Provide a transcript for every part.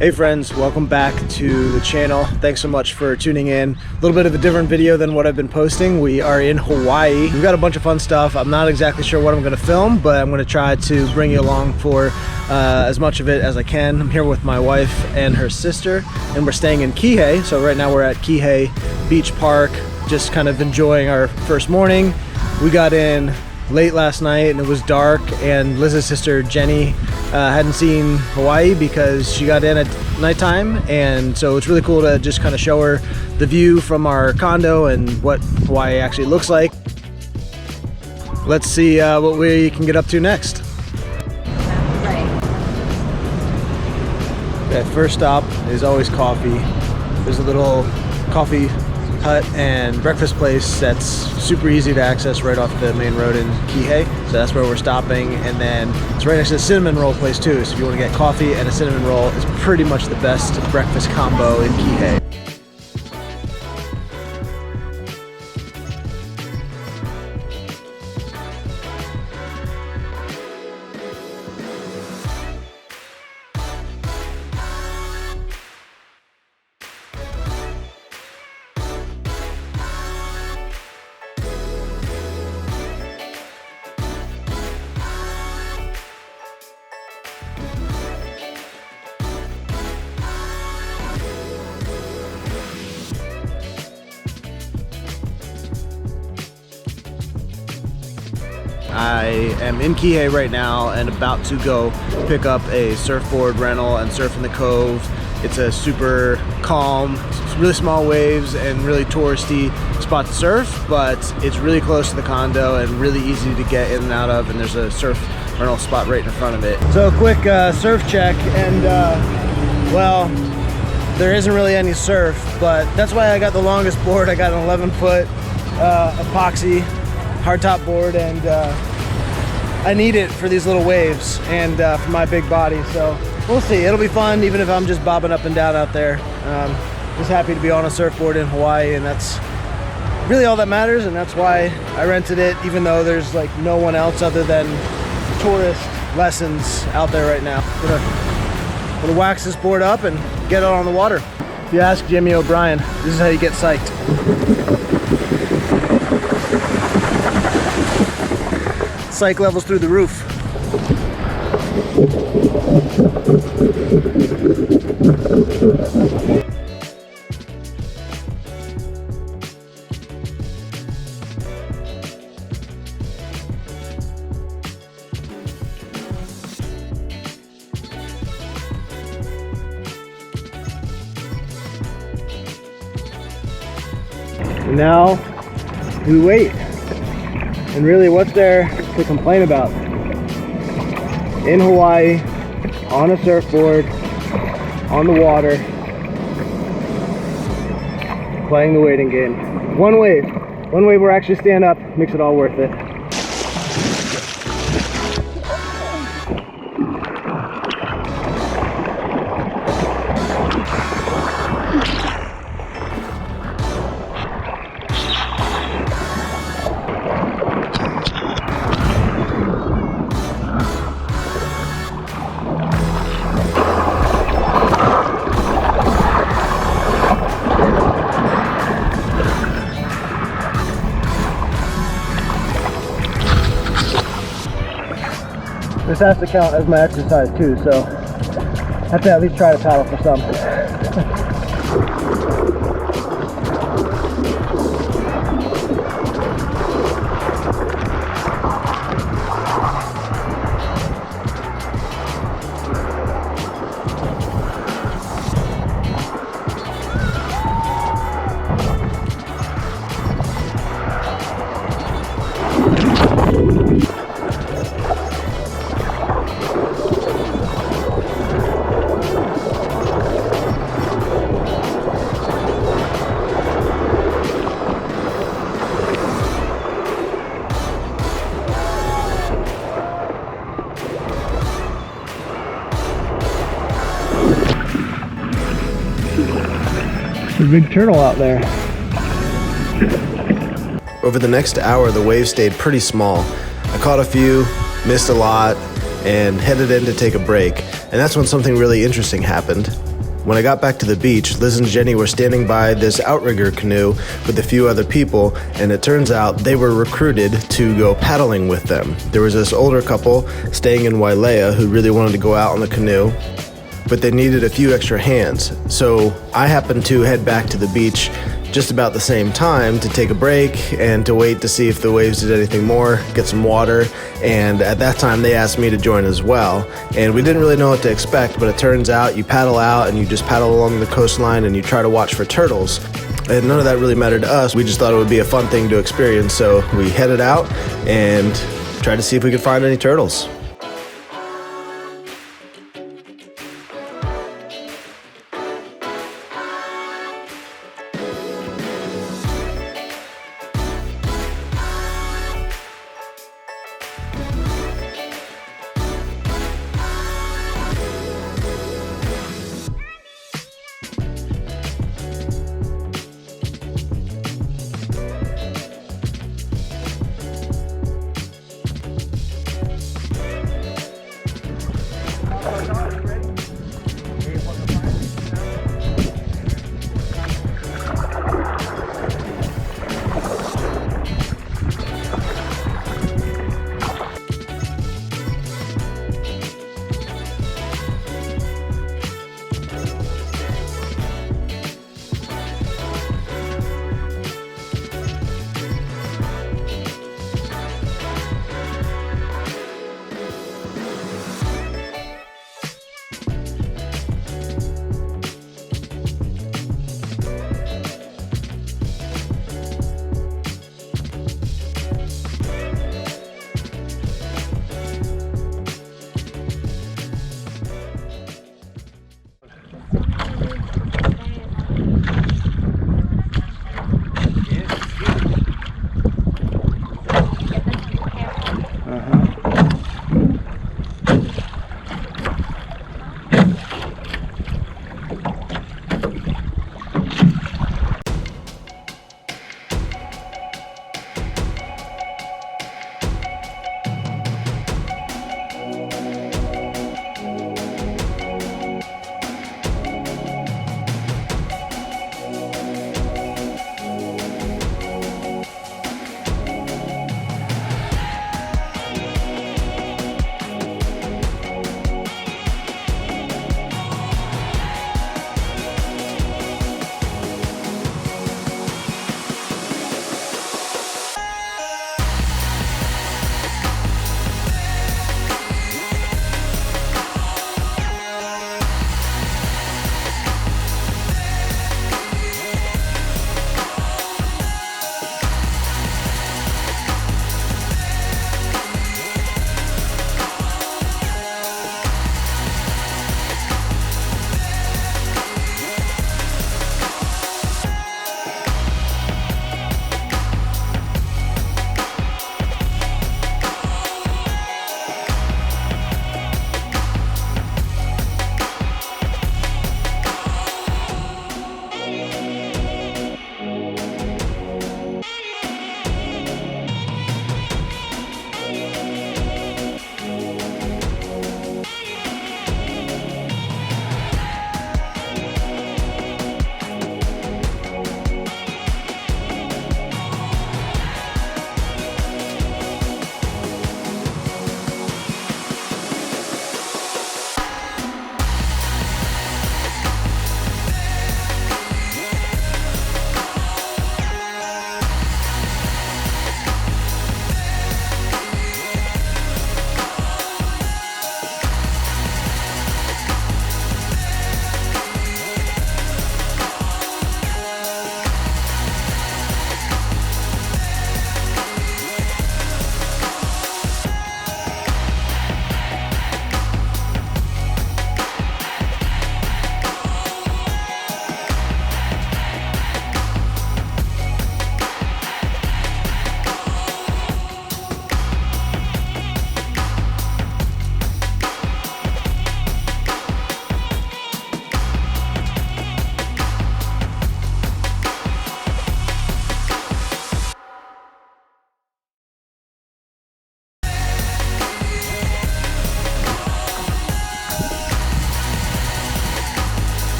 Hey friends, welcome back to the channel. Thanks so much for tuning in. A little bit of a different video than what I've been posting. We are in Hawaii. We've got a bunch of fun stuff. I'm not exactly sure what I'm going to film, but I'm going to try to bring you along for as much of it as I can. I'm here with my wife and her sister, and we're staying in Kihei. So right now we're at Kihei Beach Park, just kind of enjoying our first morning. We got in late last night and it was dark, and Liz's sister Jenny hadn't seen Hawaii because she got in at nighttime, and so it's really cool to just kind of show her the view from our condo and what Hawaii actually looks like. Let's see what we can get up to next. Okay, first stop is always coffee. There's a little coffee hut and breakfast place that's super easy to access right off the main road in Kihei. So that's where we're stopping, and then it's right next to the cinnamon roll place too. So if you want to get coffee and a cinnamon roll, it's pretty much the best breakfast combo in Kihei. I am in Kihei right now and about to go pick up a surfboard rental and surf in the cove. It's a super calm, really small waves and really touristy spot to surf, but it's really close to the condo and really easy to get in and out of, and there's a surf rental spot right in front of it. So a quick surf check, and well, there isn't really any surf, but that's why I got the longest board. I got an 11-foot epoxy hardtop board, and I need it for these little waves and for my big body, so we'll see. It'll be fun even if I'm just bobbing up and down out there. Just happy to be on a surfboard in Hawaii, and that's really all that matters, and that's why I rented it, even though there's like no one else other than tourist lessons out there right now. I'm gonna wax this board up and get it on the water. If you ask Jimmy O'Brien, this is how you get psyched. Psych levels through the roof. And now we wait. And really, what's there to complain about? In Hawaii, on a surfboard, on the water, playing the waiting game. One wave where I actually stand up makes it all worth it. This has to count as my exercise too, so I have to at least try to paddle for some. There's a big turtle out there. Over the next hour, the waves stayed pretty small. I caught a few, missed a lot, and headed in to take a break. And that's when something really interesting happened. When I got back to the beach, Liz and Jenny were standing by this outrigger canoe with a few other people, and it turns out they were recruited to go paddling with them. There was this older couple staying in Wailea who really wanted to go out on the canoe, but they needed a few extra hands. So I happened to head back to the beach just about the same time to take a break and to wait to see if the waves did anything more, get some water, and at that time they asked me to join as well. And we didn't really know what to expect, but it turns out you paddle out and you just paddle along the coastline and you try to watch for turtles. And none of that really mattered to us. We just thought it would be a fun thing to experience, so we headed out and tried to see if we could find any turtles.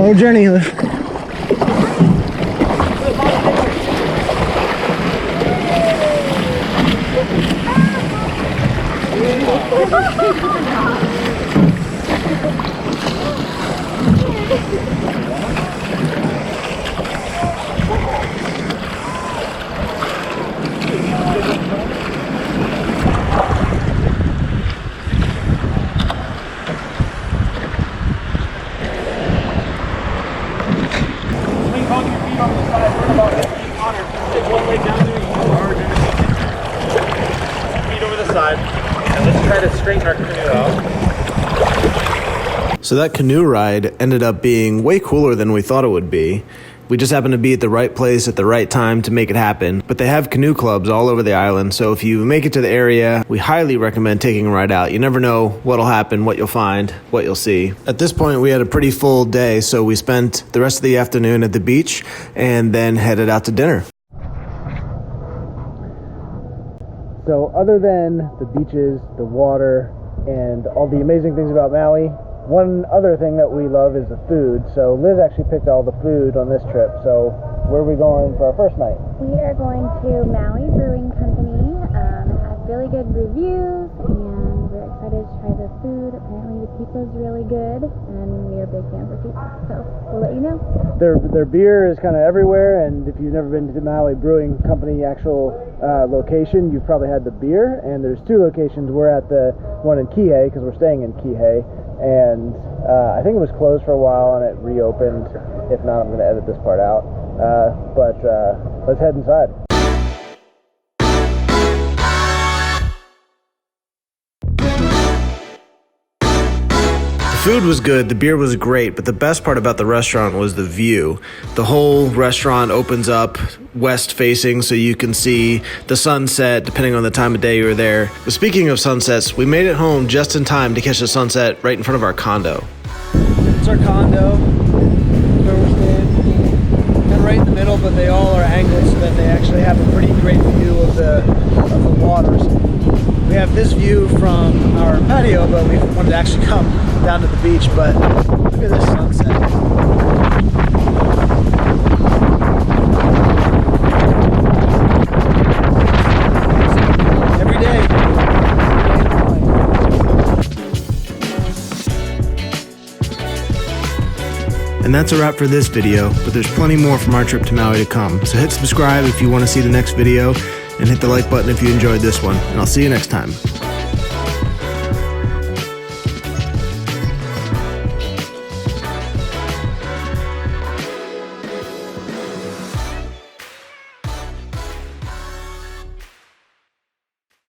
Slow journey. And let's try to straighten our canoe out. So that canoe ride ended up being way cooler than we thought it would be. We just happened to be at the right place at the right time to make it happen. But they have canoe clubs all over the island, so if you make it to the area, we highly recommend taking a ride out. You never know what'll happen, what you'll find, what you'll see. At this point, we had a pretty full day, so we spent the rest of the afternoon at the beach and then headed out to dinner. So other than the beaches, the water, and all the amazing things about Maui, one other thing that we love is the food. So Liz actually picked all the food on this trip. So where are we going for our first night? We are going to Maui Brewing Company. It has really good reviews, and we're excited to try the food. Apparently the pizza is really good, and we are big fans of pizza, so we'll let you know. Their beer is kind of everywhere, and if you've never been to the Maui Brewing Company actual location, you've probably had the beer. And there's two locations. We're at the one in Kihei because we're staying in Kihei, and I think it was closed for a while and it reopened. If not, I'm going to edit this part out. But let's head inside. The food was good, the beer was great, but the best part about the restaurant was the view. The whole restaurant opens up west facing, so you can see the sunset depending on the time of day you were there. But speaking of sunsets, we made it home just in time to catch the sunset right in front of our condo. It's our condo, where we're staying. Kind of right in the middle, but they all are angled so that they actually have a pretty great view of the waters. We have this view from our patio, but we wanted to actually come down to the beach. But look at this sunset. Every day. And that's a wrap for this video, but there's plenty more from our trip to Maui to come. So hit subscribe if you want to see the next video, and hit the like button if you enjoyed this one, and I'll see you next time.